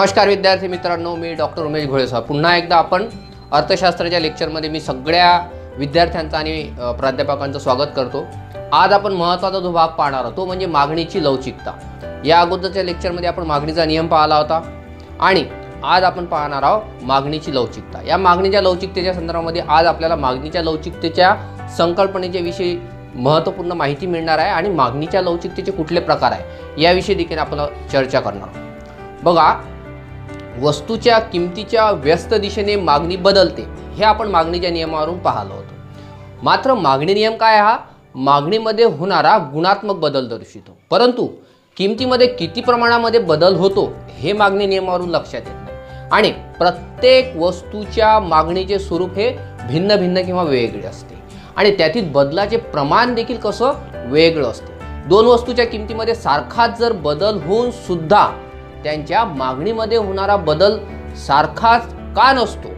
नमस्कार विद्यार्थी मित्रांनो, मी डॉक्टर उमेश घोळेसह पुन्हा एकदा आपण अर्थशास्त्राच्या लेक्चरमध्ये मी सगळ्या विद्यार्थ्यांचं आणि प्राध्यापकांचं स्वागत करतो। आज आपण महत्त्वाचा जो भाग पाहणार आहोत तो म्हणजे मागणीची लवचिकता। या अगोदरच्या लेक्चरमध्ये आपण मागणीचा नियम पाहिला होता आणि आज आपण पाहणार आहोत मागणीची लवचिकता। या मागणीच्या लवचिकतेच्या संदर्भामध्ये आज आपल्याला मागणीच्या लवचिकतेच्या संकल्पनेच्या विषयी महत्त्वपूर्ण माहिती मिळणार आहे आणि मागणीच्या लवचिकतेचे कुठले प्रकार आहे याविषयी देखील आपण चर्चा करणार आहोत। बघा, वस्तूच्या किमतीच्या व्यस्त दिशेने मागणी बदलते हे आपण मागणीच्या नियमावरून पाहिलं होतं। मात्र मागणी नियम काय हा मागणीमध्ये होणारा गुणात्मक बदल दर्शवितो, परंतु किमतीमध्ये किती प्रमाणामध्ये बदल होतो हे मागणी नियमावरून लक्षात येत नाही आणि प्रत्येक वस्तूच्या मागणीचे स्वरूप हे भिन्न भिन्न किंवा वेगळे असते आणि त्यातील बदलाचे प्रमाण देखील कसं वेगळं असते। दोन वस्तूच्या किमतीमध्ये सारखाच जर बदल होऊन सुद्धा त्यांच्या मागणीमध्ये होणारा बदल सारखाच का नसतो?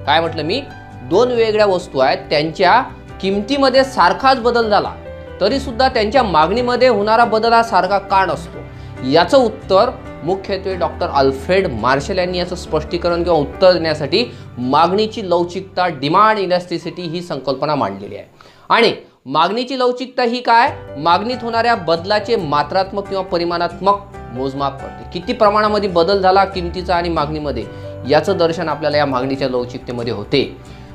काय म्हटलं मी? दोन वेगळ्या वस्तू आहेत, त्यांच्या किमतीमध्ये सारखाच बदल झाला तरी सुद्धा त्यांच्या मागणीमध्ये होणारा बदल हा सारखा का नसतो? याचं उत्तर मुख्यत्वे डॉक्टर अल्फ्रेड मार्शल यांनी याचं स्पष्टीकरण किंवा उत्तर देण्यासाठी मागणीची लवचिकता डिमांड इलास्टिसिटी ही संकल्पना मांडलेली आहे। आणि मागणीची लवचिकता ही काय? मागणीत होणाऱ्या बदलाचे मात्रात्मक किंवा परिमाणात्मक मोजमाप करते। किती प्रमाणामध्ये बदल झाला किमतीचा आणि मागणीमध्ये याचं दर्शन आपल्याला या मागणीच्या लवचिकतेमध्ये होते।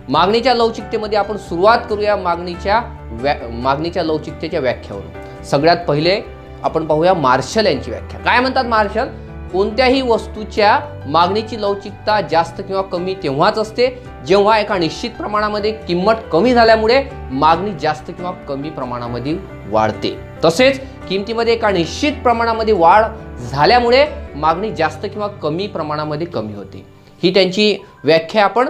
मागणीच्या लवचिकतेमध्ये आपण सुरुवात करूया मागणीच्या लवचिकतेच्या व्याख्यावरून। सगळ्यात पहिले आपण पाहूया मार्शल यांची व्याख्या। काय म्हणतात मार्शल? कोणत्याही वस्तूच्या मागणीची लवचिकता जास्त किंवा कमी तेव्हाच असते जेव्हा एका निश्चित प्रमाणामध्ये किंमत कमी झाल्यामुळे मागणी जास्त किंवा कमी प्रमाणामध्ये वाढते। तसेच किमतीमध्ये एका निश्चित प्रमाणामध्ये वाढ झाल्यामुळे मागणी जास्त किंवा कमी प्रमाणामध्ये कमी होते। ही त्यांची व्याख्या आपण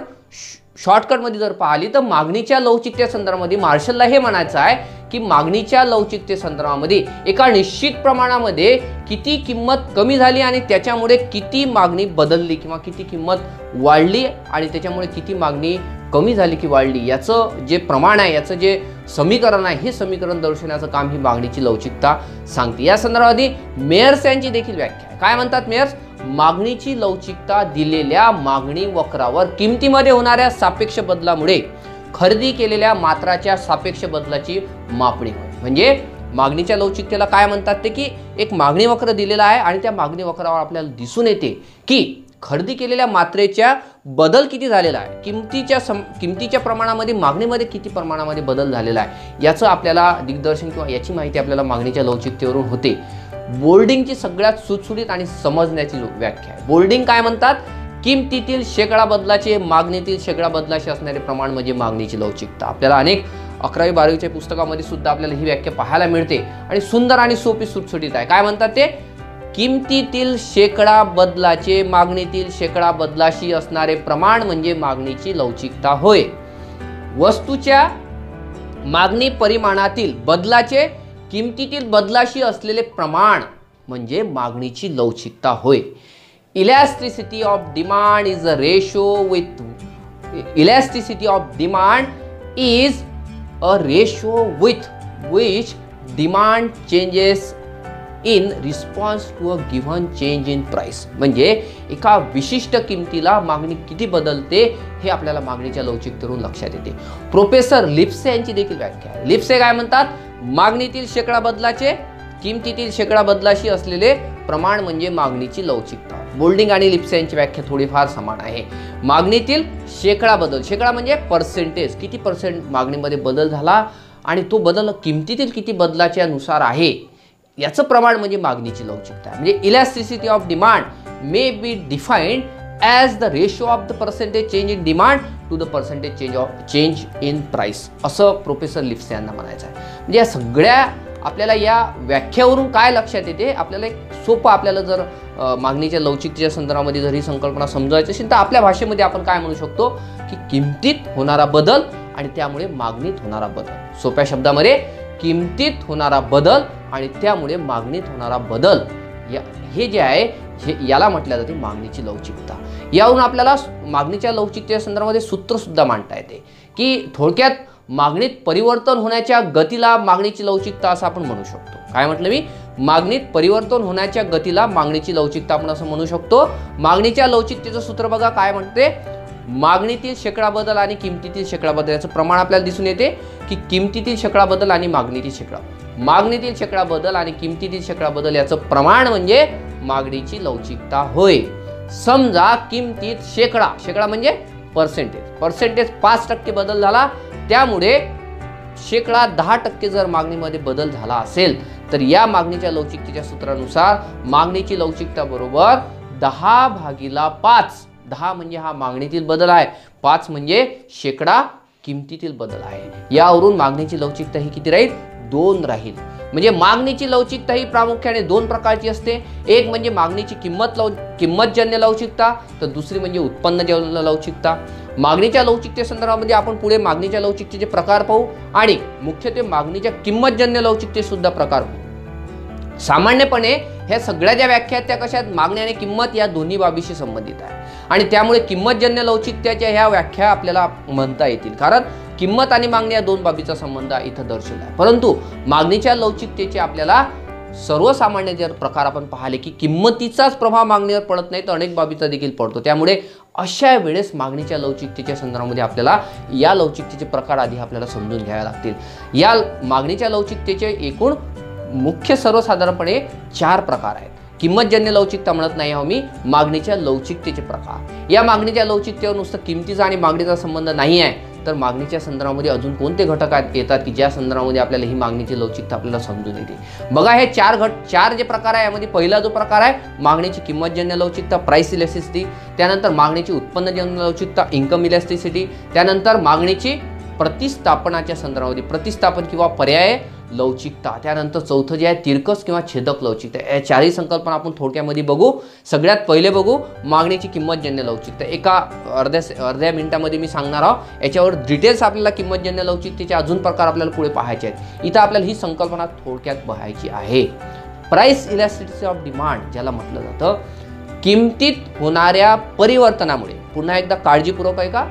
शॉर्टकटमध्ये जर पाहिली तर मागणीच्या लवचिकते संदर्भामध्ये मार्शलला हे म्हणायचं आहे की मागणीच्या लवचिकते संदर्भामध्ये एका निश्चित प्रमाणामध्ये किती किंमत कमी झाली आणि त्याच्यामुळे किती मागणी बदलली किंवा किती किंमत वाढली आणि त्याच्यामुळे किती मागणी कमी झाली की वाढली याचं जे प्रमाण आहे, याचं जे समीकरण आहे, हे समीकरण दर्शवण्याचं काम ही मागणीची लवचिकता सांगते। या संदर्भामध्ये मेयर्स यांची देखील व्याख्या आहे। काय म्हणतात मेयर्स? मागणीची लवचिकता दिलेल्या मागणी वक्रावर किमतीमध्ये होणाऱ्या सापेक्ष बदलामुळे खरेदी केलेल्या मात्राच्या सापेक्ष बदलाची मापणी होय। म्हणजे मागणीच्या लवचिकतेला काय म्हणतात ते की एक मागणी वक्र दिलेला आहे आणि त्या मागणी वक्रावर आपल्याला दिसून येते की खरेदी केलेल्या मात्रेच्या बदल किती झालेला आहे, किमतीच्या प्रमाणामध्ये मागणीमध्ये किती प्रमाणामध्ये बदल झालेला आहे याचं आपल्याला दिग्दर्शन किंवा याची माहिती आपल्याला मागणीच्या लवचिकतेवरून होते। बोल्डिंगची सगळ्यात सुटसुटीत आणि समजण्याची व्याख्या आहे। बोल्डिंग काय म्हणतात? किमतीतील शेकडा बदलाचे मागणीतील शेकडा बदलाशी असणारे प्रमाण म्हणजे मागणीची लवचिकता। आपल्याला अनेक 11वी 12वीच्या पुस्तकामध्ये सुद्धा आपल्याला ही व्याख्या पाहायला मिळते आणि सुंदर आणि सोपी सुटसुटीत आहे। काय म्हणतात ते? किमतीतील शेकडा बदलाचे मागणीतील शेकडा बदलाशी असणारे प्रमाण म्हणजे मागणीची लवचिकता होय। वस्तूच्या मागणी परिमाणातील बदलाचे किमतीतील बदलाशी असलेले प्रमाण म्हणजे मागणीची लवचिकता होय। Elasticity of demand is a ratio with which demand changes in response to a given change in price। म्हणजे एका विशिष्ट किमतीला मागणी किती बदलते हे आपल्याला मागणीच्या लवचिकतेवरून लक्षात येते। प्रोफेसर लिप्से यांची देखील व्याख्या आहे। लिप्से काय म्हणतात? मागणीतील शेकडा बदलाचे किमतीतील शेकडा बदलाशी असलेले प्रमाण म्हणजे मागणीची लवचिकता। बोल्डिंग आणि लिप्से यांची व्याख्या थोडीफार समान आहे। मागणीतील शेकडा बदल, शेकडा म्हणजे पर्सेंटेज, किती पर्सेंट मागणीमध्ये बदल झाला आणि तो बदल किमतीतील किती बदलाच्या नुसार आहे याचं प्रमाण म्हणजे मागणीची लवचिकता आहे। म्हणजे elasticity of demand may be defined as the ratio of the percentage change in demand to the percentage change in price असं प्रोफेसर लिप्से यांना म्हणायचं आहे। म्हणजे या सगळ्या आपल्याला या व्याख्यावरून काय लक्षात येते? आपल्याला एक सोपं आपल्याला जर मागणीच्या लवचिकतेच्या संदर्भामध्ये जर ही संकल्पना समजायची असेल तर आपल्या भाषेमध्ये आपण काय म्हणू शकतो की किमतीत होणारा बदल आणि त्यामुळे मागणीत होणारा बदल। सोप्या शब्दामध्ये किमतीत होणारा बदल आणि त्यामुळे मागणीत होणारा बदल हे जे आहे याला म्हटलं जाते मागणीची लवचिकता। यावरून आपल्याला मागणीच्या लवचिकतेच्या संदर्भामध्ये सूत्र सुद्धा मांडता येते की थोडक्यात मागणीत परिवर्तन होण्याच्या गतीला मागणीची लवचिकता असं आपण म्हणू शकतो। काय म्हटलं मी? मागणीत परिवर्तन होण्याच्या गतीला मागणीची लवचिकता आपण असं म्हणू शकतो. मागणीच्या लवचिकतेचं सूत्र बघा काय म्हणते, मागणीतील शेकडा बदल आणि किमतीतील शेकडा बदल याचं प्रमाण आपल्याला दिसून येते की किमतीतील शेकडा बदल आणि मागणीतील शेकडा, मागणीतील शेकडा बदल आणि किमतीतील शेकडा बदल याचं प्रमाण म्हणजे मागणीची लवचिकता होय. समजा किमतीत शेकडा, शेकडा म्हणजे पर्सेंटेज 5% बदल झाला, त्यामुळे शेकडा 10% जर मागणीमध्ये बदल झाला असेल तर या मागणीच्या लवचिकतेच्या सूत्रानुसार मागणीची लवचिकता बरोबर 10/5. 10 म्हणजे हा मागणीतील बदल आहे, 5 म्हणजे शेकडा किमतीतील बदल आहे. यावरून मागणीची लवचिकता ही किती राहील, 2 राहील. म्हणजे मागणीची लवचिकता ही प्रामुख्याने 2 प्रकारची असते. एक म्हणजे मागणीची किंमतजन्य लवचिकता, तर दुसरी म्हणजे उत्पन्नजन्य लवचिकता. मागणीच्या लवचिकतेसंदर्भामध्ये आपण पुढे मागणीच्या लवचिकतेचे प्रकार पाहू आणि मुख्यत्वे मागणीच्या किंमतजन्य लवचिकते सुद्धा प्रकार पाहू. सामान्यपणे ह्या सगळ्या ज्या व्याख्या आहेत त्या कशा आहेत, मागणी आणि किंमत या दोन्ही बाबीशी संबंधित आहे आणि त्यामुळे किंमतजन्य लवचिकतेच्या ह्या व्याख्या आपल्याला म्हणता येतील, कारण किंमत आणि मागणी या 2 बाबीचा संबंध इथं दर्शवला आहे. परंतु मागणीच्या लवचिकतेचे आपल्याला सर्वसामान्य जर प्रकार आपण पाहिले की किंमतीचाच प्रभाव मागणीवर पडत नाही तर अनेक बाबीचा देखील पडतो. त्यामुळे अशा वेळेस मागणीच्या लवचिकतेच्या संदर्भामध्ये आपल्याला या लवचिकतेचे प्रकार आधी आपल्याला समजून घ्यावे लागतील. या मागणीच्या लवचिकतेचे एकूण मुख्य सर्वसाधारणपणे 4 प्रकार आहेत. किंमतजन्य लवचिकता म्हणत नाही आहोत मी, मागणीच्या लवचिकतेचे प्रकार. या मागणीच्या लवचिकतेवर नुसतं किमतीचा आणि मागणीचा संबंध नाही आहे, तर मागणीच्या संदर्भामध्ये अजून कोणते घटक येतात की ज्या संदर्भामध्ये आपल्याला ही मागणीची लवचिकता आपल्याला समजून येते. बघा हे 4 जे प्रकार आहे यामध्ये पहिला जो प्रकार आहे मागणीची किंमतजन्य लवचिकता, प्राइस इलॅस्टिसिटी. त्यानंतर मागणीची उत्पन्नजन्य लवचिकता, इन्कम इलॅस्टिसिटी. त्यानंतर मागणीची प्रतिस्थापनाच्या संदर्भामध्ये प्रतिस्थापन किंवा पर्याय लवचिकता. त्यानंतर चौथं जे आहे तिरकस किंवा छेदक लवचिकता. या 4ही संकल्पना आपण थोडक्यामध्ये बघू. सगळ्यात पहिले बघू मागणीची किंमतजन्य लवचिकता. एका अर्ध्या मिनिटामध्ये मी सांगणार आहोत. याच्यावर डिटेल्स आपल्याला किंमतजन्य लवचिकतेचे अजून प्रकार आपल्याला पुढे पाहायचे आहेत. इथं आपल्याला ही संकल्पना थोडक्यात पाहायची आहे. प्राइस इलॅस्टिसिटी ऑफ डिमांड ज्याला म्हटलं जातं, किमतीत होणाऱ्या परिवर्तनामुळे, पुन्हा एकदा काळजीपूर्वक आहे का,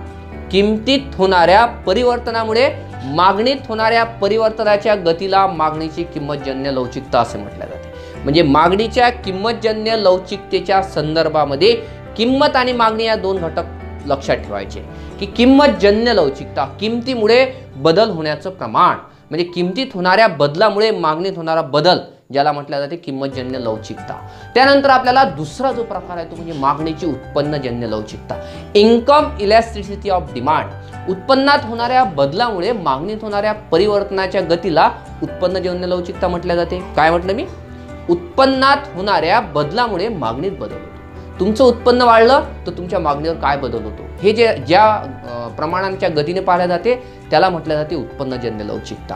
किमतीत होणाऱ्या परिवर्तनामुळे मागणीत होणाऱ्या परिवर्तनाच्या गतीला मागणीची किंमतजन्य लवचिकता असे म्हटले जाते. म्हणजे मागणीच्या किंमतजन्य लवचिकतेच्या संदर्भामध्ये किंमत आणि मागणी या 2 घटक लक्षात ठेवायचे की किंमतजन्य लवचिकता, किमतीमुळे बदल होण्याचं प्रमाण, म्हणजे किमतीत होणाऱ्या बदलामुळे मागणीत होणारा बदल ज्याला म्हटलं जाते किंमतजन्य लवचिकता. त्यानंतर आपल्याला दुसरा जो प्रकार आहे तो म्हणजे मागणीची उत्पन्नजन्य लवचिकता, इन्कम इलॅस्टिसिटी ऑफ डिमांड. उत्पन्नात होणाऱ्या बदलामुळे मागणीत होणाऱ्या परिवर्तनाच्या गतीला उत्पन्नजन्य लवचिकता म्हटल्या जाते. काय म्हटलं मी, उत्पन्नात होणाऱ्या बदलामुळे मागणीत बदल होतो. तुमचं उत्पन्न वाढलं तर तुमच्या मागणीवर काय बदल होतो, हे ज्या प्रमाणांच्या गतीने पाहिल्या जाते त्याला म्हटलं जाते उत्पन्नजन्य लवचिकता.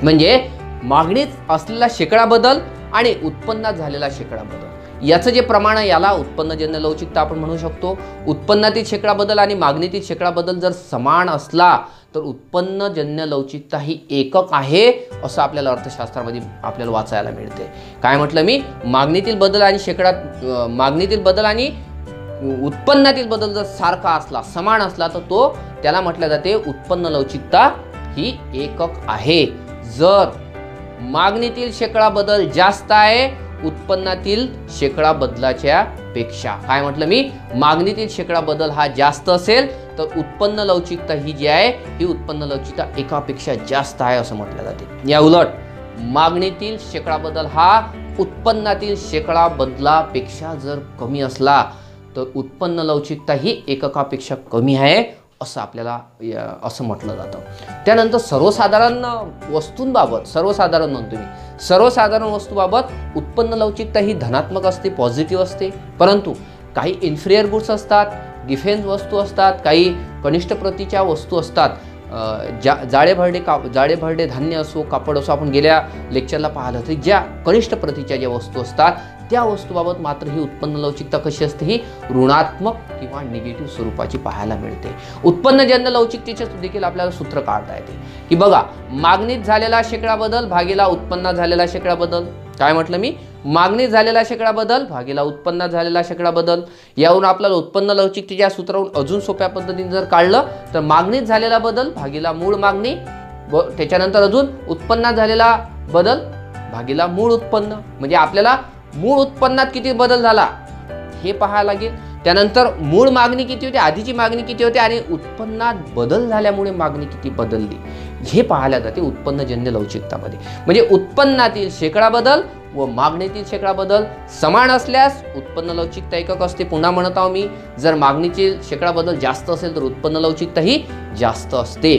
म्हणजे मागणीत असलेला शेकडा बदल आणि उत्पन्नात झालेला शेकडा बदल याचं जे प्रमाण आहे याला उत्पन्नजन्य लवचिकता आपण म्हणू शकतो. उत्पन्नातील शेकडा बदल आणि मागणीतील शेकडा बदल जर समान असला तर उत्पन्नजन्य लवचिकता ही एकक आहे असं आपल्याला अर्थशास्त्रामध्ये आपल्याला वाचायला मिळते. काय म्हटलं मी, मागणीतील बदल आणि उत्पन्नातील बदल जर सारखा असला, समान असला तर त्याला म्हटलं जाते उत्पन्न लवचिकता ही एकक आहे. जर मागणीतील शेकडा बदल जास्त आहे उत्पन्नातील शेकडा बदलाच्या पेक्षा, काय म्हटलं मी, मागणीतील शेकडा बदल हा जास्त असेल तर उत्पन्न लवचिकता ही जी आहे ही उत्पन्न लवचिकता एकापेक्षा जास्त आहे असं म्हटलं जाते. या उलट मागणीतील शेकडा बदल हा उत्पन्नातील शेकडा बदलापेक्षा जर कमी असला तर उत्पन्न लवचिकता ही एककापेक्षा कमी आहे असं आपल्याला असं म्हटलं जातं. त्यानंतर सर्वसाधारण वस्तूंबाबत, सर्वसाधारण म्हणतो मी, सर्वसाधारण वस्तूबाबत उत्पन्न लवचिकता ही धनात्मक असते, पॉझिटिव्ह असते. परंतु काही इन्फिरियर गुड्स असतात, डिफेन्स वस्तू असतात, काही कनिष्ठ प्रतीच्या वस्तू असतात, जाडे भरडे धान्य असो, कापड असो, आपण गेल्या लेक्चरला पाहिलं होतं, ज्या कनिष्ठ प्रतीच्या ज्या वस्तू असतात त्या वस्तूबाबत मात्र ही उत्पन्न लवचिकता कशी असते, ही ऋणात्मक किंवा निगेटिव्ह स्वरूपाची पाहायला मिळते. उत्पन्नजन्य लवचिकतेचे देखील आपल्याला सूत्र काढता येते की बघा, मागणीत झालेला शेकडा बदल भागीला उत्पन्नात झालेला शेकडा बदल. काय म्हटलं मी, मागणीत झालेला शेकडा बदल भागीला उत्पन्नात झालेला शेकडा बदल. यावरून आपल्याला उत्पन्न लवचिकतेच्या सूत्रावरून अजून सोप्या पद्धतीने जर काढलं तर मागणीत झालेला बदल भागीला मूळ मागणी व त्याच्यानंतर अजून उत्पन्नात झालेला बदल भागीला मूळ उत्पन्न, म्हणजे आपल्याला मूळ उत्पन्नात किती बदल झाला हे पाहायला लागेल. त्यानंतर मूळ मागणी किती होती, आधीची मागणी किती होती आणि उत्पन्नात बदल झाल्यामुळे मागणी किती बदलली हे पाहायला जाते उत्पन्नजन्य लवचिकतामध्ये. म्हणजे उत्पन्नातील शेकडा बदल व मागणीतील शेकडा बदल समान असल्यास उत्पन्न लवचिकता एकक असते. पुन्हा म्हणत आहो मी, जर मागणीतील शेकडा बदल जास्त असेल तर उत्पन्न लवचिकता ही जास्त असते.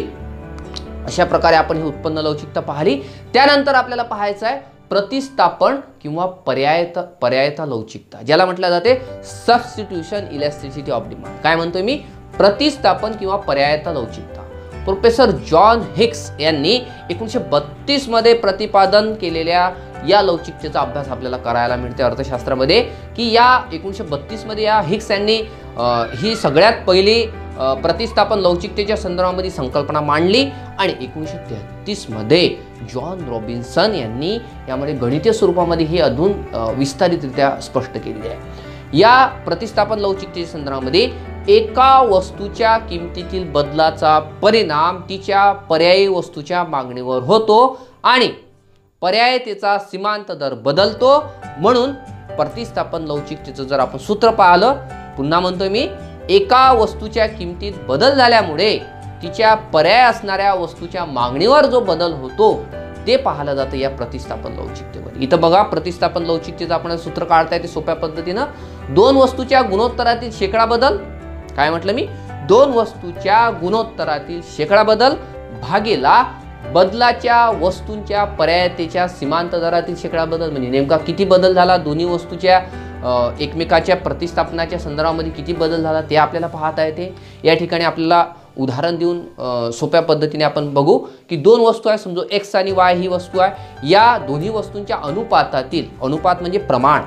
अशा प्रकारे आपण ही उत्पन्न लवचिकता पाहिली. त्यानंतर आपल्याला पाहायचं आहे प्रतिस्थापन किंवा पर्यायता लवचिकता, ज्याला म्हटलं जाते सबस्टिट्यूशन इलॅस्टिसिटी ऑफ डिमांड. काय म्हणतोय मी, प्रतिस्थापन किंवा पर्यायता लवचिकता. प्रोफेसर जॉन हिक्स यांनी 1932 मध्ये प्रतिपादन केलेल्या या लवचिकतेचा अभ्यास आपल्याला करायला मिळते अर्थशास्त्रामध्ये, की या 1932 मध्ये या हिक्स यांनी ही सगळ्यात पहिली प्रतिस्थापन लवचिकतेच्या संदर्भामध्ये संकल्पना मांडली आणि 1933 मध्ये जॉन रॉबिन्सन यांनी यामध्ये गणितीय स्वरूपामध्ये ही अजून विस्तारितरित्या स्पष्ट केलेली आहे. या प्रतिस्थापन लवचिकतेच्या संदर्भामध्ये एका वस्तूच्या किमतीतील बदलाचा परिणाम तिच्या पर्यायी वस्तूच्या मागणीवर होतो आणि पर्यायतेचा सीमांत दर बदलतो. म्हणून प्रतिस्थापन लवचिकतेचं जर आपण सूत्र पाहिलं, पुन्हा म्हणतोय मी, एका वस्तूच्या किमतीत बदल झाल्यामुळे तिच्या पर्याय असणाऱ्या वस्तूच्या मागणीवर जो बदल होतो ते पाहायला जातं या प्रतिस्थापन लवचिकतेवर. इथं बघा, प्रतिस्थापन लवचिकतेचं आपण सूत्र काढता येते सोप्या पद्धतीनं. दोन वस्तूच्या गुणोत्तरातील शेकडा बदल, काय म्हटलं मी, दोन वस्तूच्या गुणोत्तरातील शेकडा बदल भागीला बदलाच्या वस्तूंच्या पर्यायतेच्या सीमांत दरातील शेकडा बदल. म्हणजे नेमका किती बदल झाला, दोन्ही वस्तूच्या एकमेकाच्या प्रतिस्थापनाच्या संदर्भामध्ये किती बदल झाला ते आपल्याला पाहता येते. या ठिकाणी आपल्याला उदाहरण देऊन सोप्या पद्धतीने आपण बघू की दोन वस्तू आहे, समजो एक्स आणि वाय ही वस्तू आहे. या दोन्ही वस्तूंच्या अनुपातातील, अनुपात म्हणजे प्रमाण,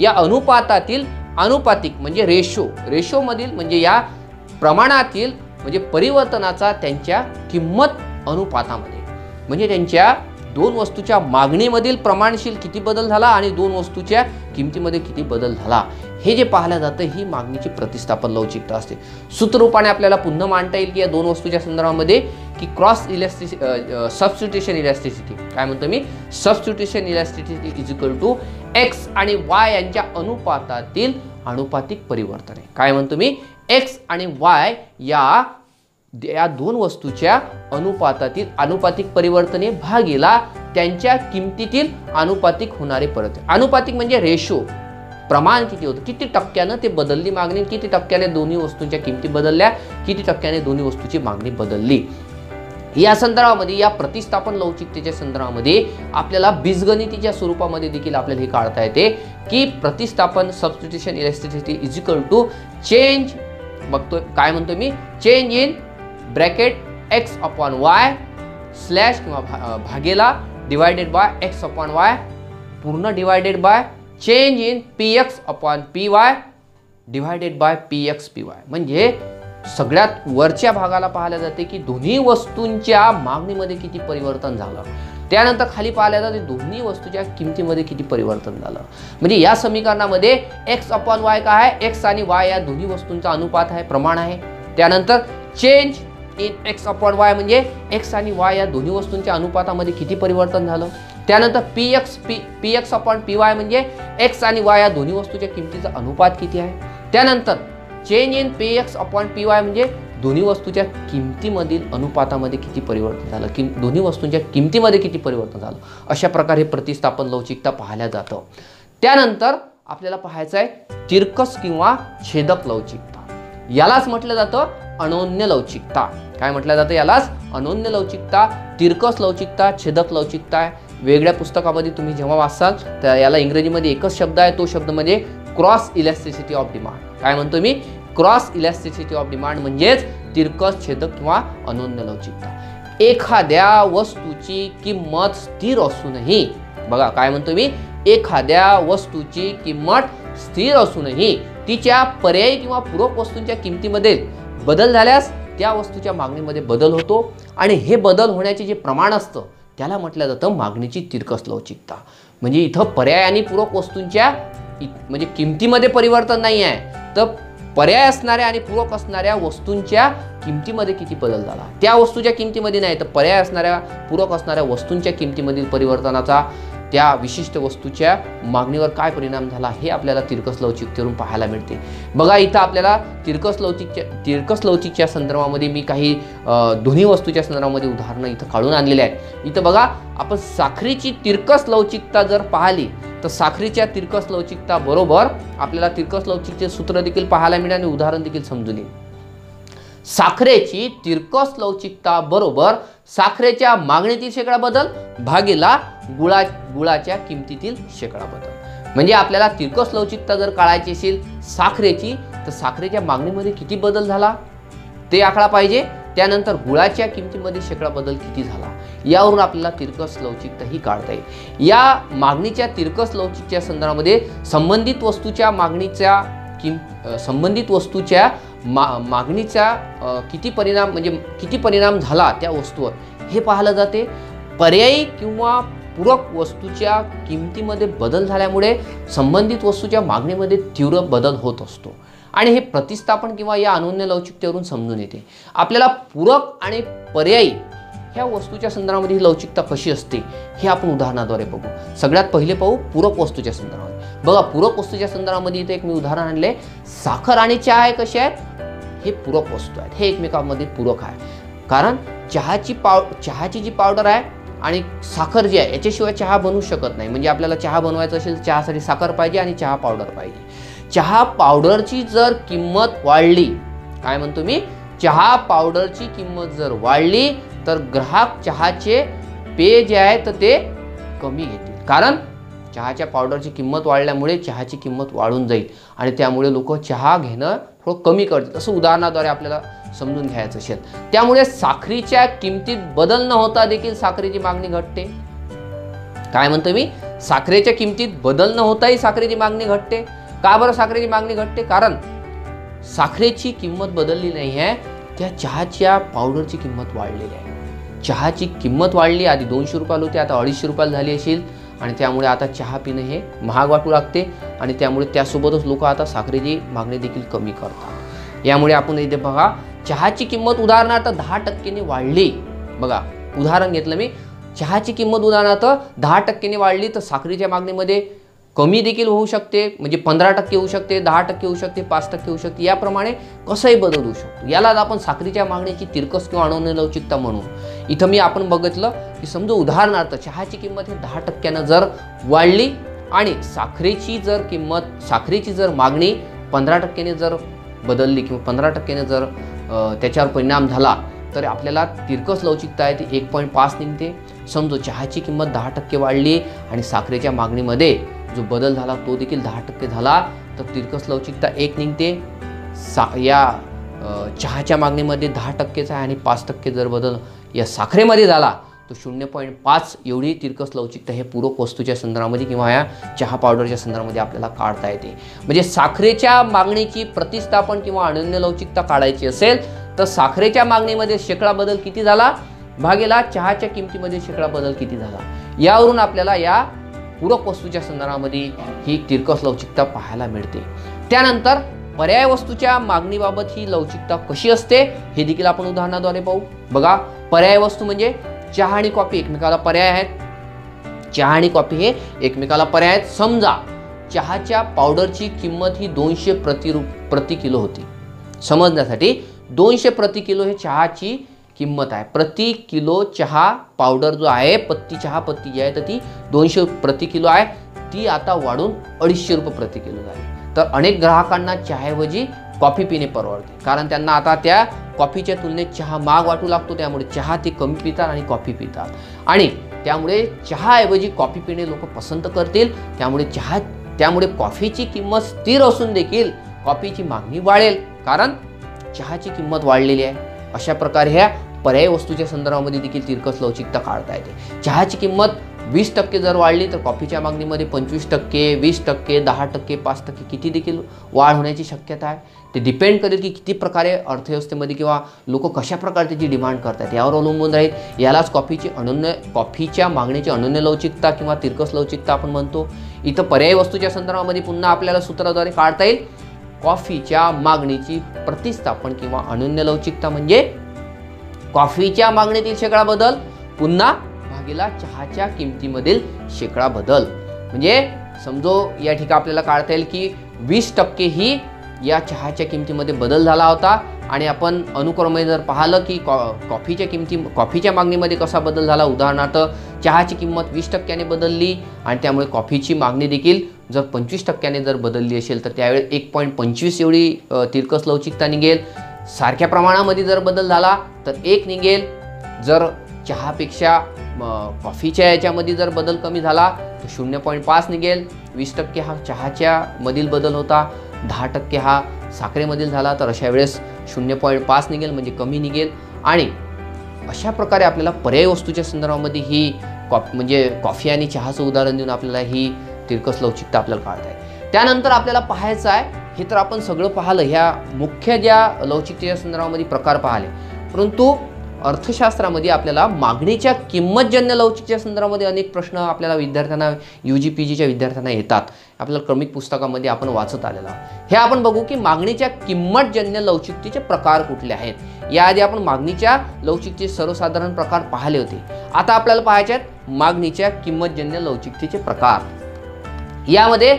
या अनुपातातील अनुपातिक म्हणजे रेशो मधील म्हणजे या प्रमाणातील म्हणजे परिवर्तनाचा त्यांच्या किंमत अनुपातामध्ये, म्हणजे त्यांच्या दोन वस्तूच्या मागणीमधील प्रमाणशील किती बदल झाला आणि दोन वस्तूच्या किमतीमध्ये किती बदल झाला हे जे पाहिलं जातं ही मागणीची प्रतिस्थापन लवचिकता असते. सूत्ररूपाने आपल्याला पुन्हा मांडता येईल की या दोन वस्तूच्या संदर्भामध्ये की क्रॉस इलॅस्टिसिटी, सबस्टिट्यूशन इलॅस्टिसिटी, काय म्हणतो मी, substitution elasticity is equal to x आणि वाय यांच्या अनुपातातील अनुपातिक परिवर्तन आहे. काय म्हणतो मी, एक्स आणि वाय या दोन वस्तूच्या अनुपातातील अनुपातिक परिवर्तने भागीला त्यांच्या किमतीतील अनुपातिक होणारे परिवर्तन. अनुपातिक म्हणजे रेशो, प्रमाण किती होतं, किती टक्क्यानं ते बदलली मागणी, किती टक्क्याने दोन्ही वस्तूंच्या किमती बदलल्या, किती टक्क्याने दोन्ही वस्तूची मागणी बदलली. या संदर्भामध्ये, या प्रतिस्थापन लवचिकतेच्या संदर्भामध्ये आपल्याला बीजगणितीच्या स्वरूपामध्ये देखील आपल्याला हे काढता येते की प्रतिस्थापन substitution elasticity is equal to change, बघतोय काय म्हणतोय मी, change in bracket x upon y slash किंवा भागेला divided by x upon y पूर्ण divided by change in p x upon p y divided by p x p y. म्हणजे सगळ्यात वरच्या भागाला पाहायला जाते की दोन्ही वस्तूंच्या मागणीमध्ये किती परिवर्तन झालं, त्यानंतर खाली पाहिलं जाते दोन्ही वस्तूच्या किमतीमध्ये किती परिवर्तन झालं. म्हणजे या समीकरणामध्ये एक्स अपॉन वाय काय आहे, एक्स आणि वाय या दोन्ही वस्तूंचा अनुपात आहे, प्रमाण आहे. त्यानंतर change in x upon Y म्हणजे एक्स आणि वाय या दोन्ही वस्तूंच्या अनुपातामध्ये किती परिवर्तन झालं. त्यानंतर P x upon p y म्हणजे एक्स आणि वाय या दोन्ही वस्तूच्या किमतीचा अनुपात किती आहे. त्यानंतर change in p x upon p y म्हणजे दोन्ही वस्तूच्या किमतीमधील अनुपातामध्ये किती परिवर्तन झालं, दोन्ही वस्तूंच्या किमतीमध्ये किती परिवर्तन झालं. अशा प्रकारे प्रतिस्थापन लवचिकता पाहायला जातं. त्यानंतर आपल्याला पाहायचं आहे तिरकस किंवा छेदक लवचिकता. यालाच म्हटलं जातं अनोन्य लवचिकता. काय म्हटलं जातं यालाच, अनोन्य लवचिकता, तिरकस लवचिकता, छेदक लवचिकता. वेगळ्या पुस्तकामध्ये तुम्ही जेव्हा वाचाल तर याला इंग्रजीमध्ये एकच शब्द आहे, तो शब्द म्हणजे क्रॉस इलॅस्टिसिटी ऑफ डिमांड. काय म्हणतो मी, क्रॉस इलॅस्टिसिटी ऑफ डिमांड म्हणजेच तिरकस, छेदक किंवा अनोन्य लवचिकता. एखाद्या वस्तूची किंमत स्थिर असूनही, बघा काय म्हणतो मी, एखाद्या वस्तूची किंमत स्थिर असूनही तिच्या पर्यायी किंवा पूरक वस्तूंच्या किमतीमध्ये बदल झाल्यास त्या वस्तूच्या मागणीमध्ये बदल होतो आणि हे बदल होण्याचे जे प्रमाण असतं त्याला म्हटलं जातं मागणीची तिरकस लवचिकता. म्हणजे इथं पर्याय आणि पूरक वस्तूंच्या म्हणजे किमतीमध्ये परिवर्तन नाही आहे, तर पर्याय असणाऱ्या आणि पूरक असणाऱ्या वस्तूंच्या किमतीमध्ये किती बदल झाला, त्या वस्तूच्या किमतीमध्ये नाही तर पर्याय असणाऱ्या पूरक असणाऱ्या वस्तूंच्या किमतीमधील परिवर्तनाचा त्या विशिष्ट वस्तूच्या मागणीवर काय परिणाम झाला हे आपल्याला तिरकस लवचिकतेवरून पाहायला मिळते. बघा इथं आपल्याला तिरकस लवचिकच्या संदर्भामध्ये मी काही दोन्ही वस्तूच्या संदर्भामध्ये उदाहरणं इथं काढून आणलेले आहेत. इथं बघा आपण साखरेची तिरकस लवचिकता जर पाहिली तर साखरेच्या तिरकस लवचिकता बरोबर आपल्याला तिरकस लवचिकतेचे सूत्र देखील पाहायला मिळेल आणि उदाहरण देखील समजून येईल. साखरेची तिरकस लवचिकता बरोबर साखरेच्या मागणीतील शेकडा बदल भागीला गुळाच्या किमतीतील शेकडा बदल. म्हणजे आपल्याला तिरकस लवचिकता जर काढायची असेल साखरेची तर साखरेच्या मागणीमध्ये किती बदल झाला ते आकडा पाहिजे, त्यानंतर गुळाच्या किमतीमध्ये शेकडा बदल किती झाला यावरून आपल्याला तिरकस लवचिकता ही काढता येईल. या मागणीच्या तिरकस लवचिकतेच्या संदर्भामध्ये संबंधित वस्तूच्या मागणीचा किती परिणाम झाला त्या वस्तूवर हे पाहिलं जाते. पर्यायी किंवा पूरक वस्तूच्या किमतीमध्ये बदल झाल्यामुळे संबंधित वस्तूच्या मागणीमध्ये तीव्र बदल होत असतो आणि हे प्रतिस्थापन किंवा या अनन्य लवचिकतेवरून समजून येते. आपल्याला पूरक आणि पर्यायी ह्या वस्तूच्या संदर्भामध्ये ही लवचिकता कशी असते हे आपण उदाहरणाद्वारे बघू. सगळ्यात पहिले पाहू पूरक वस्तूच्या संदर्भामध्ये. बघा पूरक वस्तूच्या संदर्भामध्ये इथे एक मी उदाहरण आणले. साखर आणि चहा हे कसे आहेत, हे पूरक वस्तू आहेत, हे एकमेकांमध्ये पूरक आहे. कारण चहाची जी पावडर आहे आणि साखर जी आहे याच्याशिवाय चहा बनवू शकत नाही. म्हणजे आपल्याला चहा बनवायचा असेल तर चहासाठी साखर पाहिजे आणि चहा पावडर पाहिजे. चहा पावडरची जर किंमत वाढली, काय म्हणतो मी, चहा पावडरची किंमत जर वाढली तर ग्राहक चहाचे पेय जे आहे तर ते कमी घेतील. कारण चहाच्या पावडरची किंमत वाढल्यामुळे चहाची किंमत वाढून जाईल आणि त्यामुळे लोक चहा घेणं थोडं कमी करतील. असं उदाहरणाद्वारे आपल्याला समजून घ्यायचं असेल. त्यामुळे साखरेच्या किमतीत बदल न होता देखील साखरेची मागणी घटते. काय म्हणतो मी, साखरेच्या किमतीत बदल न होताही साखरेची मागणी घटते. का बरं साखरेची मागणी घटते? कारण साखरेची किंमत बदलली नाही आहे, त्या चहाच्या पावडरची किंमत वाढलेली आहे. चहाची किंमत वाढली, आधी 200 रुपयाला होती आता 250 रुपयाला झाली असेल आणि त्यामुळे आता चहा पिणं हे महाग वाटू लागते आणि त्यामुळे त्यासोबतच लोक आता साखरेची मागणी देखील कमी करतात. यामुळे आपण इथे बघा चहाची किंमत उदाहरणार्थ 10% वाढली. बघा उदाहरण घेतलं मी, चहाची किंमत उदाहरणार्थ 10% वाढली तर साखरेच्या मागणीमध्ये कमी देखील होऊ शकते. म्हणजे 15% होऊ शकते, 10% होऊ शकते, 5% होऊ शकते. याप्रमाणे कसंही बदल होऊ शकतो. यालाच आपण साखरेच्या मागणीची तिरकस किंवा अनन्य लवचिकता म्हणू. इथं मी आपण बघितलं की समजा उदाहरणार्थ चहाची किंमत हे 10% जर वाढली आणि साखरेची जर मागणी 15% जर बदलली किंवा 15% जर त्याच्यावर परिणाम झाला तर आपल्याला तिरकस लवचिकता आहे ती 1.5 निघते. समजू चहाची किंमत 10% वाढली आणि साखरेच्या मागणीमध्ये जो बदल झाला तो देखील 10% झाला तर तिरकस लवचिकता 1 निघते. या चहाच्या मागणीमध्ये 10%चा आहे आणि 5% जर बदल या साखरेमध्ये झाला तो 0.5 एवढी तिरकस लवचिकता हे पूरक वस्तूच्या संदर्भामध्ये किंवा या चहा पावडरच्या संदर्भामध्ये आपल्याला काढता येते. म्हणजे साखरेच्या मागणीची प्रतिस्थापन किंवा अनन्य लवचिकता काढायची असेल तर साखरेच्या मागणीमध्ये शेकडा बदल किती झाला भागेला चहाच्या किमतीमध्ये शेकडा बदल किती झाला यावरून आपल्याला या पूरक वस्तूच्या संदर्भामध्ये ही तिरकस लवचिकता पाहायला मिळते. त्यानंतर पर्याय वस्तूच्या मागणीबाबत ही लवचिकता कशी असते हे देखील आपण उदाहरणाद्वारे पाहू. बघा पर्याय वस्तू म्हणजे चहा आणि कॉफी एकमेकाला पर्याय आहेत. चहा आणि कॉफी हे एकमेकाला पर्याय आहेत. समजा चहाच्या पावडरची किंमत ही 200 प्रति किलो होती. समजण्यासाठी 200 प्रति किलो हे चहाची किंमत आहे. प्रति किलो चहा पावडर जो आहे चहा पत्ती जी आहे तर ती 200 प्रति किलो आहे. ती आता वाढून 250 रुपये प्रति किलो झाली. तर अनेक ग्राहकांना चहाऐवजी कॉफी पिणे परवडते. कारण त्यांना आता त्या कॉफीच्या तुलनेत चहा महाग वाटू लागतो. त्यामुळे चहा ते कमी पितात आणि कॉफी पितात आणि त्यामुळे चहाऐवजी कॉफी पिणे लोक पसंत करतील. त्यामुळे कॉफीची किंमत स्थिर असून देखील कॉफीची मागणी वाढेल कारण चहाची किंमत वाढलेली आहे. अशा प्रकारे ह्या पर्याय वस्तूच्या संदर्भामध्ये देखील तिरकस लवचिकता काढता येते. चहाची किंमत 20% जर वाढली तर कॉफीच्या मागणीमध्ये 25%, 20%, 10%, 5% किती देखील वाढ होण्याची शक्यता आहे. ते डिपेंड करेल की किती प्रकारे अर्थव्यवस्थेमध्ये किंवा लोक कशा प्रकारे त्याची डिमांड करतात यावर अवलंबून राहील. यालाच कॉफीच्या मागणीची अनन्य लवचिकता किंवा तिरकस लवचिकता आपण म्हणतो. इथं पर्याय वस्तूच्या संदर्भामध्ये पुन्हा आपल्याला सूत्राद्वारे काढता येईल. कॉफीच्या मागणीची प्रतिस्थापन किंवा अनन्य लवचिकता म्हणजे कॉफीच्या मागणीतील शेकडा बदल पुन्हा भागीला चहाच्या किमतीमधील शेकडा बदल. म्हणजे समजो या ठिकाणी आपल्याला काढता येईल की 20% ही या चहाच्या किमतीमध्ये बदल झाला होता आणि आपण अनुक्रमे जर पाहिलं की कॉफीच्या मागणीमध्ये कसा बदल झाला. उदाहरणार्थ चहाची किंमत 20% बदलली आणि त्यामुळे कॉफीची मागणी देखील जर 25% जर बदलली असेल तर त्यावेळी 1.25 एवढी तिरकस लवचिकता निघेल. सारख्या प्रमाणामध्ये जर बदल झाला तर 1 निघेल. जर चहापेक्षा कॉफीच्या याच्यामध्ये जर बदल कमी झाला तर 0.5 निघेल. 20% हा चहाच्या मधील बदल होता, 10% हा साखरेमधील झाला तर अशा वेळेस 0.5 निघेल म्हणजे कमी निघेल. आणि अशा प्रकारे आपल्याला पर्यायी वस्तूच्या संदर्भामध्ये ही म्हणजे कॉफी आणि चहाचं उदाहरण देऊन आपल्याला ही तिरकस लवचिकता आपल्याला काढता आहे. त्यानंतर आपल्याला पाहायचं आहे, हे तर आपण सगळं पाहिलं, ह्या मुख्य ज्या लवचिकतेच्या संदर्भामध्ये प्रकार पाहिले, परंतु अर्थशास्त्रामध्ये आपल्याला मागणीच्या किंमतजन्य लवचिकतेच्या संदर्भामध्ये अनेक प्रश्न आपल्याला विद्यार्थ्यांना UG-PGच्या विद्यार्थ्यांना येतात. आपल्याला क्रमिक पुस्तकामध्ये आपण वाचत आलेला. हे आपण बघू की मागणीच्या किंमतजन्य लवचिकतेचे प्रकार कुठले आहेत. याआधी आपण मागणीच्या लवचिकतेचे सर्वसाधारण प्रकार पाहिले होते. आता आपल्याला पाहायचे आहेत मागणीच्या किंमतजन्य लवचिकतेचे प्रकार. यामध्ये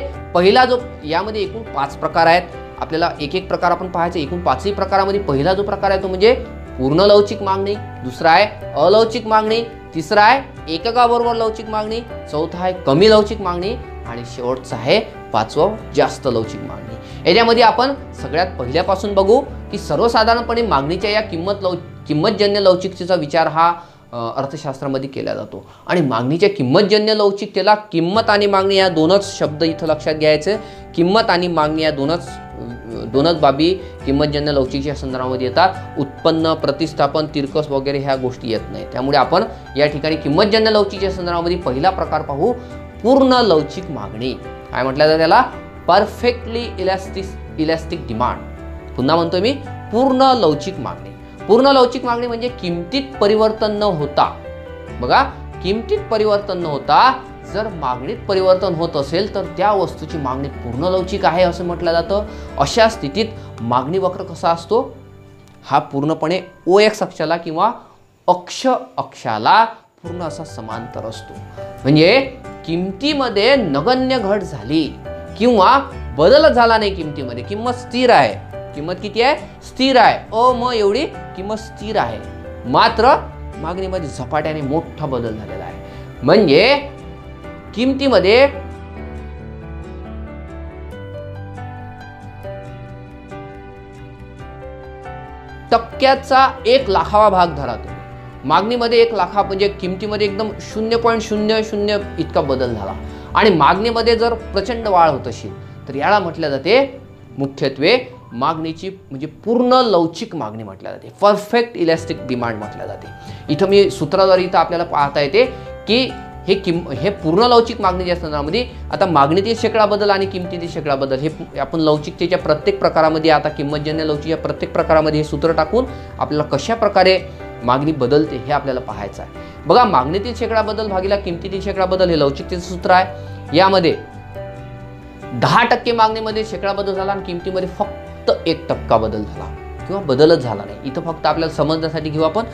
यामध्ये एकूण 5 प्रकार आहेत. आपल्याला एक प्रकार आपण पाहायचे. एकूण 5ही प्रकारामध्ये पहिला जो प्रकार आहे तो म्हणजे पूर्ण लवचिक मागणी, दुसरा आहे अलवचिक मागणी, तिसरा आहे एककाबरोबर लवचिक मागणी, चौथा आहे कमी लवचिक मागणी आणि शेवटचा आहे 5वं जास्त लवचिक मागणी. याच्यामध्ये आपण सगळ्यात पहिल्यापासून बघू की सर्वसाधारणपणे मागणीच्या या किंमतजन्य लवचिकतेचा विचार हा अर्थशास्त्रामध्ये केला जातो. आणि मागणीच्या किंमतजन्य लवचिकतेला किंमत आणि मागणी या दोनच शब्द इथं लक्षात घ्यायचे. किंमत आणि मागणी या दोनच बाबी किंमतजन्य लवचिकतेच्या संदर्भामध्ये येतात. उत्पन्न, प्रतिस्थापन, तिरकस वगैरे ह्या गोष्टी येत नाही. त्यामुळे आपण या ठिकाणी किंमतजन्य लवचिकतेच्या संदर्भामध्ये पहिला प्रकार पाहू, पूर्ण लवचिक मागणी. काय म्हटलं जातं त्याला? Perfectly elastic demand. पुन्हा म्हणतोय मी, पूर्ण लवचिक मागणी. पूर्ण लवचिक मागणी म्हणजे किमतीत परिवर्तन न होता, बघा, किमतीत परिवर्तन न होता जर मागणीत परिवर्तन होत असेल तर त्या वस्तूची मागणी पूर्ण लवचिक आहे असं म्हटलं जातं. अशा स्थितीत मागणी वक्र कसा असतो? हा पूर्णपणे OX अक्षाला किंवा अक्षाला पूर्ण असा समांतर असतो. म्हणजे किमतीमध्ये नगण्य घट झाली किंवा बदलच झाला नाही किमतीमध्ये, किंमत स्थिर आहे. किंमत किती आहे? स्थिर आहे. एवढी किंमत स्थिर आहे, मात्र मागणीमध्ये झपाट्याने मोठा बदल झालेला आहे. म्हणजे किमतीमध्ये टक्क्याचा 1,00,000वा भाग धरा तुम्ही. मागणीमध्ये 1,00,000 म्हणजे किमतीमध्ये एकदम 0.00 इतका बदल झाला आणि मागणीमध्ये जर प्रचंड वाढ होत असेल तर याला म्हटलं जाते मुख्यत्वे मागणीची म्हणजे पूर्ण लवचिक मागणी म्हटल्या जाते. परफेक्ट इलॅस्टिक डिमांड म्हटल्या जाते. इथं मी सूत्राद्वारे इथं आपल्याला पाहता येते की हे पूर्ण लवचिक मागणीच्या संदर्भामध्ये आता मागणीतील शेकडा बदल आणि किमतीतील शेकडा बदल हे आपण लवचिकतेच्या प्रत्येक प्रकारामध्ये, आता किंमतजन्य लवचिकच्या प्रत्येक प्रकारामध्ये हे सूत्र टाकून आपल्याला कशा प्रकारे मागणी बदलते हे आपल्याला पाहायचं आहे. बघा, मागणीतील शेकडा बदल भागीला किमतीतील शेकडा बदल हे लवचिकतेचं सूत्र आहे. यामध्ये 10% मागणीमध्ये शेकडा बदल झाला आणि किमतीमध्ये फक्त 1% बदल झाला किंवा बदलच झाला नाही. इथं फक्त आपल्याला समजण्यासाठी घेऊ आपण,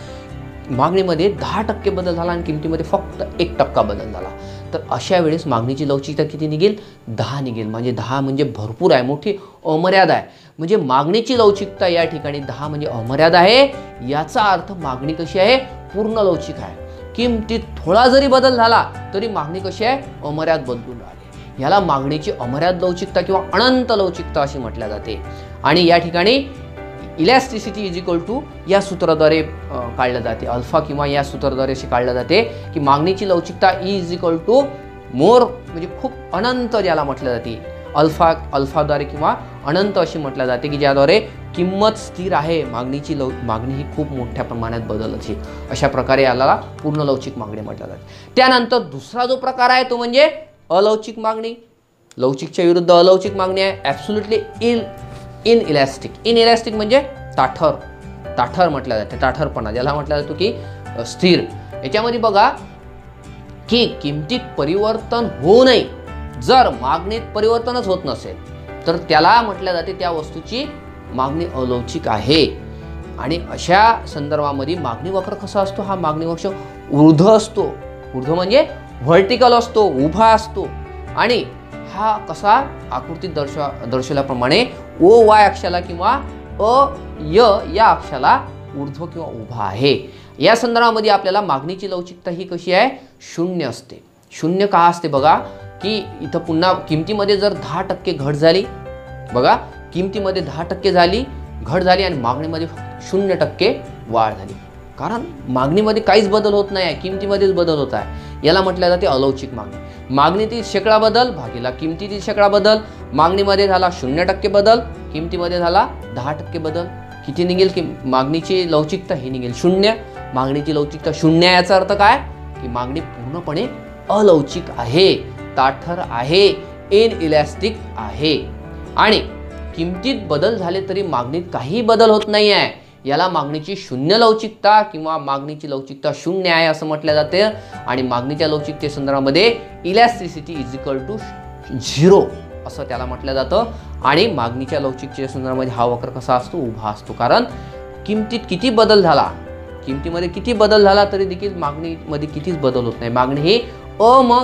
मागणीमध्ये 10% बदल झाला आणि किमतीमध्ये फक्त 1% बदल झाला तर अशा वेळेस मागणीची लवचिकता किती निघेल? 10 निघेल. म्हणजे 10 म्हणजे भरपूर आहे, मोठी अमर्यादा आहे. म्हणजे मागणीची लवचिकता या ठिकाणी 10 म्हणजे अमर्यादा आहे. याचा अर्थ मागणी कशी आहे? पूर्ण लवचिक आहे. किमतीत थोडा जरी बदल झाला तरी मागणी कशी आहे? अमर्याद बदलून राहिली. याला मागणीची अमर्याद लवचिकता किंवा अनंत लवचिकता अशी म्हटल्या जाते. आणि या ठिकाणी इलॅस्टिसिटी इज इक्वल टू या सूत्राद्वारे काढलं जाते. अल्फा किंवा या सूत्राद्वारे अशी काढलं जाते की मागणीची लवचिकता इज इक्वल टू मोर म्हणजे खूप अनंत ज्याला म्हटलं जाते. अल्फाद्वारे किंवा अनंत अशी म्हटलं जाते की ज्याद्वारे किंमत स्थिर आहे, मागणी ही खूप मोठ्या प्रमाणात बदलत आहे. अशा प्रकारे याला पूर्ण लवचिक मागणी म्हटलं जाते. त्यानंतर दुसरा जो प्रकार आहे तो म्हणजे अलवचिक मागणी. लवचिकच्या विरुद्ध अलवचिक मागणी आहे. ॲब्सोल्युटली इनइलॅस्टिक. इनइलॅस्टिक म्हणजे ताठर म्हटलं जाते. ताठरपणा ज्याला म्हटलं जातो की स्थिर. याच्यामध्ये बघा की किमतीत परिवर्तन होऊ नये. जर मागणीत परिवर्तनच होत नसेल तर त्याला म्हटलं जाते त्या वस्तूची मागणी अलौकिक आहे. आणि अशा संदर्भामध्ये मागणी वक्र कसा असतो, हा मागणी वक्र ऊर्ध्व असतो. ऊर्ध्व म्हणजे व्हर्टिकल असतो, उभा असतो. आणि हा कसा आकृतीत दर्शवल्याप्रमाणे ओ वाय अक्षाला किंवा य या अक्षाला ऊर्ध्व किंवा उभा आहे. या संदर्भामध्ये आपल्याला मागणीची लवचिकता ही कशी आहे, शून्य असते. शून्य का असते बघा, की इथं पुन्हा किमतीमध्ये जर 10% घट झाली, बघा किमतीमध्ये 10% घट झाली आणि मागणीमध्ये 0% वाढ झाली. कारण मागणीमध्ये काहीच बदल होत नाही आहे, किमतीमध्येच बदल होत आहे. याला म्हटलं जाते अलौकिक मागणी. मागणीतील शेकडा बदल भागिला किमतीतील शेकडा बदल. मागणीमध्ये झाला 0% बदल, किमतीमध्ये झाला 10% बदल. किती निघेल की मागणीची लवचिकता ही निघेल 0. मागणीची लवचिकता 0 याचा अर्थ काय, की मागणी पूर्णपणे अलौकिक आहे, ताठर आहे, इनइलॅस्टिक आहे. आणि किमतीत बदल झाले तरी मागणीत काही बदल होत नाही आहे. याला मागणीची शून्य लवचिकता किंवा मागणीची लवचिकता 0 आहे असं म्हटलं जाते. आणि मागणीच्या लवचिकते संदर्भामध्ये इलॅस्टिसिटी इज इक्वल टू 0 असं त्याला म्हटलं जातं. आणि मागणीच्या लवचिकतेच्या संदर्भामध्ये हा वक्र कसा असतो, उभा असतो. कारण किमतीत किती बदल झाला, किमतीमध्ये किती बदल झाला तरी देखील मागणीमध्ये कितीच बदल होत नाही. मागणी ही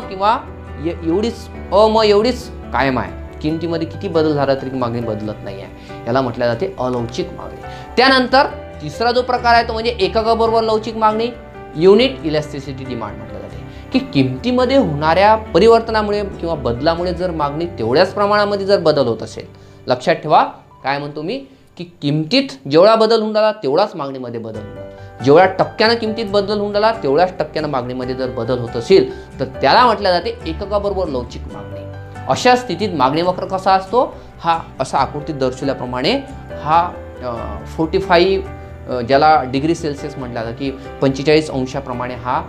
किंवा एवढीच कायम आहे. किमतीमध्ये किती बदल झाला तरी मागणी बदलत नाही आहे. याला म्हटलं जाते अलौकिक मागणी. त्यानंतर तिसरा जो प्रकार आहे तो म्हणजे एककाबरोबर लवचिक मागणी, युनिट इलॅस्टिसिटी डिमांड म्हटलं जाते. की किमतीमध्ये होणाऱ्या परिवर्तनामुळे किंवा बदलामुळे जर मागणी तेवढ्याच प्रमाणामध्ये जर बदल होत असेल, लक्षात ठेवा काय म्हणतो मी, की किमतीत जेवढा बदल होऊन राहिला तेवढाच मागणीमध्ये बदल होणार. जेवढ्या टक्क्यानं किमतीत बदल होऊन राहिला तेवढ्याच टक्क्यानं मागणीमध्ये जर बदल होत असेल तर त्याला म्हटलं जाते एककाबरोबर लवचिक मागणी. अशा स्थितीत मागणी वक्र कसा असतो, हा असा आकृतीत दर्शवल्याप्रमाणे हा 45 ज्याला डिग्री सेल्सिअस म्हटलं जातं, की 45 अंशाप्रमाणे हा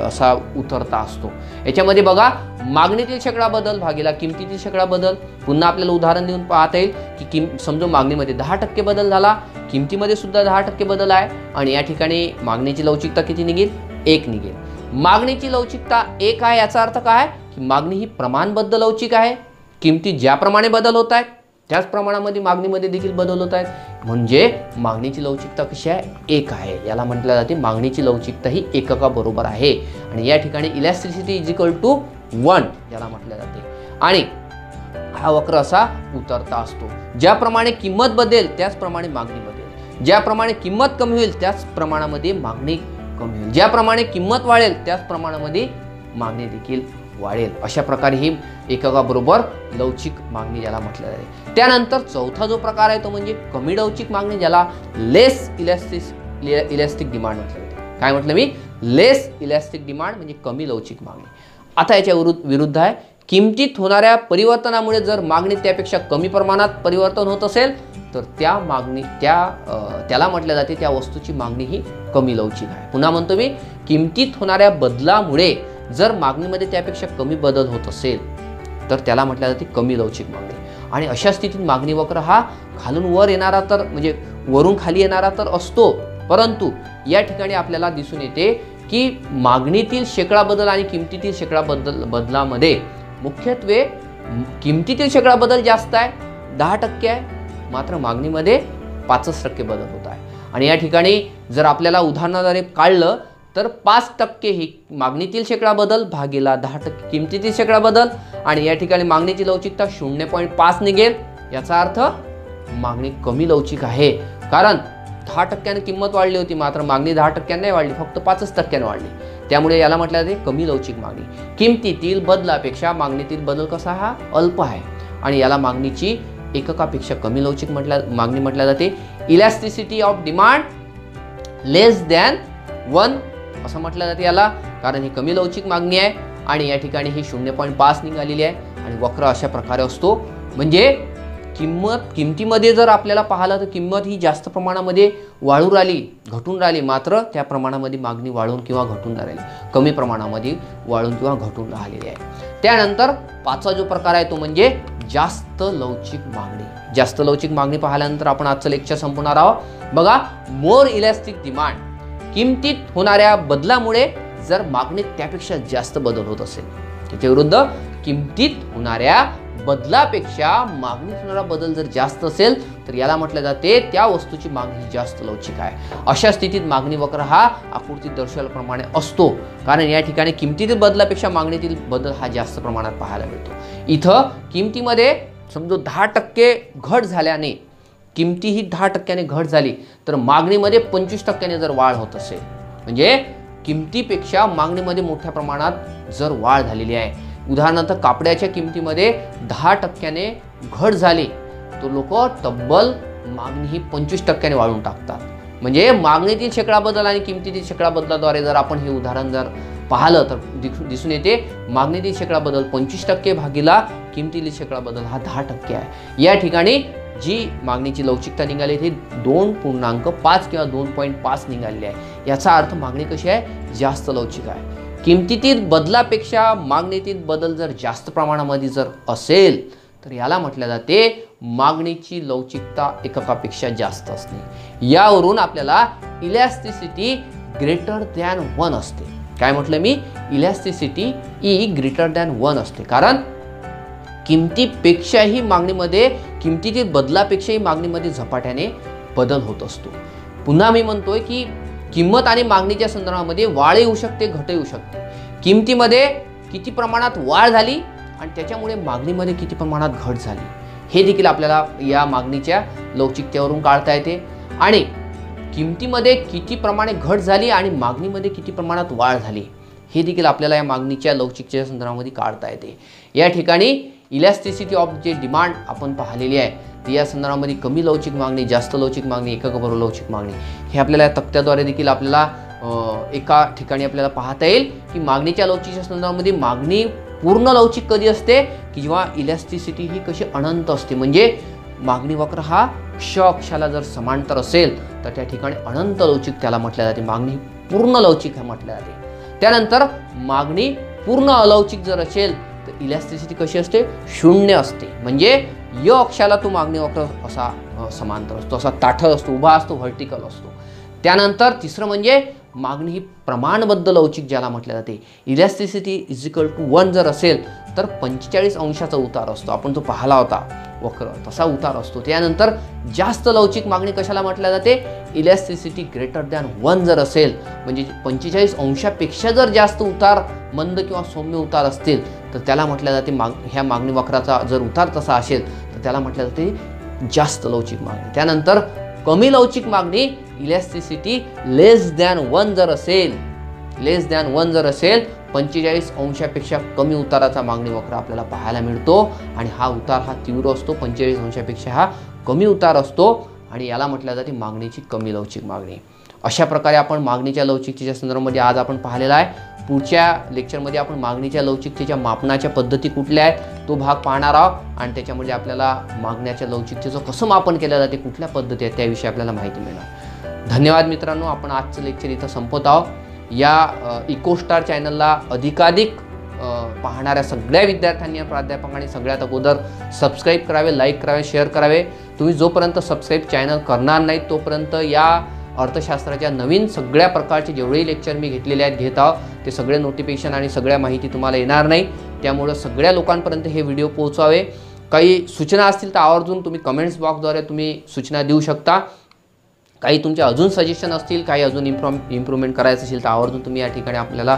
असा उतरता असतो. याच्यामध्ये बघा मागणीतील शेकडा बदल भागिला किमतीतील शेकडा बदल. पुन्हा आपल्याला उदाहरण देऊन पाहता येईल की समजू मागणीमध्ये 10% बदल झाला, किमतीमध्ये सुद्धा 10% बदल आहे. आणि या ठिकाणी मागणीची लवचिकता किती निघेल, 1 निघेल. मागणीची लवचिकता 1 आहे याचा अर्थ काय, की मागणी ही प्रमाणबद्ध लवचिक आहे. किमती ज्याप्रमाणे बदल होत आहेत त्याच प्रमाणामध्ये मागणीमध्ये देखील बदल होत आहेत. म्हणजे मागणीची लवचिकता कशी आहे, 1 आहे. याला म्हटलं जाते मागणीची लवचिकता ही एककाबरोबर आहे. आणि या ठिकाणी इलॅस्टिसिटी इज इक्वल टू 1 याला म्हटलं जाते. आणि हा वक्र असा उतरता असतो. ज्याप्रमाणे किंमत बदलेल त्याचप्रमाणे मागणी बदलेल. ज्याप्रमाणे किंमत कमी होईल त्याच प्रमाणामध्ये मागणी कमी होईल. ज्याप्रमाणे किंमत वाढेल त्याच प्रमाणामध्ये मागणी देखील वाढेल. अशा प्रकारे ही एककाबरोबर लवचिक मागणी ज्याला म्हटलं जाते. त्यानंतर चौथा जो प्रकार आहे तो म्हणजे कमी लवचिक मागणी, ज्याला लेस इलॅस्टिक डिमांड म्हटलं जाते. काय म्हटलं मी, लेस इलॅस्टिक डिमांड म्हणजे कमी लवचिक मागणी. आता याच्या विरुद्ध आहे, किमतीत होणाऱ्या परिवर्तनामुळे जर मागणी त्यापेक्षा कमी प्रमाणात परिवर्तन होत असेल तर त्याला म्हटलं जाते त्या वस्तूची मागणी ही कमी लवचिक आहे. पुन्हा म्हणतो मी, किमतीत होणाऱ्या बदलामुळे जर मागणीमध्ये त्यापेक्षा कमी बदल होत असेल तर त्याला म्हटलं जाते कमी लवचिक मागणी. आणि अशा स्थितीत मागणी वक्र हा खालून वर येणारा तर म्हणजे वरून खाली येणारा तर असतो, परंतु या ठिकाणी आपल्याला दिसून येते की मागणीतील शेकडा बदल आणि किमतीतील शेकडा बदलामध्ये मुख्यत्वे किमतीतील शेकडा बदल जास्त आहे, 10% आहे, मात्र मागणीमध्ये 5% बदल होत आहे. आणि या ठिकाणी जर आपल्याला उदाहरणाद्वारे काढलं तर 5% ही मागणीतील शेकडा बदल भागिला 10% किमतीतील शेकडा बदल. आणि या ठिकाणी मागणीची लवचिकता 0.5 निघेल. याचा अर्थ मागणी कमी लवचिक आहे, कारण 10% किंमत वाढली होती मात्र मागणी 10% नाही वाढली, फक्त 5% वाढली. त्यामुळे याला म्हटलं जाते कमी लवचिक मागणी. किमतीतील बदलापेक्षा मागणीतील बदल कसा हा अल्प आहे आणि याला मागणीची एककापेक्षा कमी लवचिक मागणी म्हटल्या जाते. Elasticity of demand less than 1 असं म्हटलं जाते याला, कारण ही कमी लवचिक मागणी आहे. आणि या ठिकाणी ही 0.5 निघालेली आहे. आणि वक्र अशा प्रकारे असतो. म्हणजे किमतीमध्ये जर आपल्याला पाहिलं तर किंमत ही जास्त प्रमाणामध्ये वाढून राहिली, घटून राहिली, मात्र त्या प्रमाणामध्ये मागणी वाढून किंवा घटून राहिली, कमी प्रमाणामध्ये वाढून किंवा घटून राहिलेली आहे. त्यानंतर पाचवा जो प्रकार आहे तो म्हणजे जास्त लवचिक मागणी. जास्त लवचिक मागणी पाहिल्यानंतर आपण आजचं लेक्चर संपवणार आहोत. बघा, मोर इलॅस्टिक डिमांड, किमतीत होणाऱ्या बदलामुळे जर मागणीत त्यापेक्षा जास्त बदल होत असेल, त्याच्या विरुद्ध किमतीत होणाऱ्या बदलापेक्षा मागणीत होणारा बदल जर जास्त असेल तर याला म्हटलं जाते त्या वस्तूची मागणी जास्त लवचिक आहे. अशा स्थितीत मागणी वक्र हा आकृतीत दर्शवल्याप्रमाणे असतो, कारण या ठिकाणी किमतीतील बदलापेक्षा मागणीतील बदल हा जास्त प्रमाणात पाहायला मिळतो. इथं किमतीमध्ये समजा 10% घट झाल्याने, किमती ही 10% घट झाली तर मागणीमध्ये 25% जर वाढ होत असेल, म्हणजे किमतीपेक्षा मागणीमध्ये मोठ्या प्रमाणात जर वाढ झालेली आहे. उदाहरणार्थ कापडाच्या किमतीमध्ये 10% घट झाली तर लोक तब्बल मागणी ही 25% वाढवून टाकतात. म्हणजे मागणीतील शेकडा बदल आणि किमतीतील शेकडा बदलाद्वारे जर आपण हे उदाहरण जर पाहिलं तर दिसून येते मागणीतील शेकडा बदल 25% भागीला किमतीतील शेकडा बदल हा 10% आहे. या ठिकाणी जी मागणीची लवचिकता निघाली ती 2.5 किंवा 2.5 निघालेली आहे. याचा अर्थ मागणी कशी आहे, जास्त लवचिक आहे. किमतीतील बदलापेक्षा मागणीतील बदल जर जास्त प्रमाणामध्ये जर असेल तर याला म्हटले जाते मागणीची लवचिकता एककापेक्षा जास्त असणे. यावरून आपल्याला इलॅस्टिसिटी ग्रेटर दॅन 1 असते. काय म्हटलं मी, इलॅस्टिसिटी ई ग्रेटर दॅन 1 असते, कारण किमतीपेक्षाही मागणीमध्ये, किमतीतील बदलापेक्षाही मागणीमध्ये झपाट्याने बदल होत असतो. पुन्हा मी म्हणतोय की किंमत आणि मागणीच्या संदर्भामध्ये वाढ येऊ शकते, घट येऊ शकते. किमतीमध्ये किती प्रमाणात वाढ झाली आणि त्याच्यामुळे मागणीमध्ये किती प्रमाणात घट झाली हे देखील आपल्याला या मागणीच्या लवचिकतेवरून काढता येते. आणि किमतीमध्ये किती प्रमाणे घट झाली आणि मागणीमध्ये किती प्रमाणात वाढ झाली हे देखील आपल्याला या मागणीच्या लवचिकतेच्या संदर्भामध्ये काढता येते. या ठिकाणी इलॅस्टिसिटी ऑफ जे डिमांड आपण पाहिलेली आहे ती या संदर्भामध्ये कमी लवचिक मागणी, जास्त लवचिक मागणी, एककबरोबर लवचिक मागणी हे आपल्याला या तक्त्याद्वारे देखील आपल्याला एका ठिकाणी आपल्याला पाहता येईल की मागणीच्या लवचिकतेच्या संदर्भामध्ये मागणी पूर्ण लवचिक कधी असते की जेव्हा इलॅस्टिसिटी ही कशी अनंत असते. म्हणजे मागणी वक्र हा क्ष अक्षाला जर समांतर असेल तर त्या ठिकाणी अनंत लवचिक त्याला म्हटले जाते. मागणी पूर्ण लवचिक म्हटले जाते. त्यानंतर मागणी पूर्ण अलवचिक जर असेल तर इलॅस्टिसिटी कशी असते, 0 असते. म्हणजे य अक्षाला तो मागणी वक्र असा समांतर असतो, असा ताठर असतो, उभा असतो, व्हर्टिकल असतो. त्यानंतर तिसरं म्हणजे मागणी ही प्रमाणबद्ध लवचिक ज्याला म्हटले जाते. इलॅस्टिसिटी = 1 जर असेल तर 45 अंशाचा उतार असतो. आपण तो पाहिला होता वक्र, तसा उतार असतो. त्यानंतर जास्त लवचिक मागणी कशाला म्हटल्या जाते, इलॅस्टिसिटी ग्रेटर दॅन 1 जर असेल, म्हणजे 45 अंशापेक्षा जर जास्त उतार, मंद किंवा सौम्य उतार असतील तर त्याला म्हटल्या जाते ह्या मागणी वक्राचा जर उतार तसा असेल तर त्याला म्हटल्या जाते जास्त लवचिक मागणी. त्यानंतर कमी लवचिक मागणी इलॅस्टिसिटी लेस दॅन 1 जर असेल, 45 अंशापेक्षा कमी उताराचा मागणी वक्र आपल्याला पाहायला मिळतो आणि हा उतार हा तीव्र असतो. 45 अंशापेक्षा हा कमी उतार असतो आणि याला म्हटलं जाते मागणीची कमी लवचिक मागणी. अशा प्रकारे आपण मागणीच्या लवचिकतेच्या संदर्भामध्ये आज आपण पाहिलेला आहे. पुढच्या लेक्चरमध्ये आपण मागणीच्या लवचिकतेच्या मापनाच्या पद्धती कुठल्या आहेत तो भाग पाहणार आहोत आणि त्याच्यामध्ये आपल्याला मागण्याच्या लवचिकतेचं कसं मापन केलं जाते, कुठल्या पद्धती आहेत त्याविषयी आपल्याला माहिती मिळणार. धन्यवाद मित्रांनो. आपण आजचं लेक्चर इथं संपवत आहोत. या इकोस्टार चॅनलला अधिकाधिक पाहणाऱ्या सगळ्या विद्यार्थ्यांनी, प्राध्यापकांनी सगळ्यात अगोदर सबस्क्राईब करावे, लाईक करावे, शेअर करावे. तुम्ही जोपर्यंत सबस्क्राईब चॅनल करणार नाही तोपर्यंत या अर्थशास्त्राच्या नवीन सगळ्या प्रकारचे जेवढेही लेक्चर मी घेतलेले आहेत, घेत आहोत, ते सगळे नोटिफिकेशन आणि सगळ्या माहिती तुम्हाला येणार नाही. त्यामुळं सगळ्या लोकांपर्यंत हे व्हिडिओ पोहोचावे. काही सूचना असतील तर आवर्जून तुम्ही कमेंट्स बॉक्सद्वारे तुम्ही सूचना देऊ शकता. काही तुमचे अजून सजेशन असतील, काही अजून इम्प्रूव्हमेंट करायचं असेल तर आवर्जून तुम्ही या ठिकाणी आपल्याला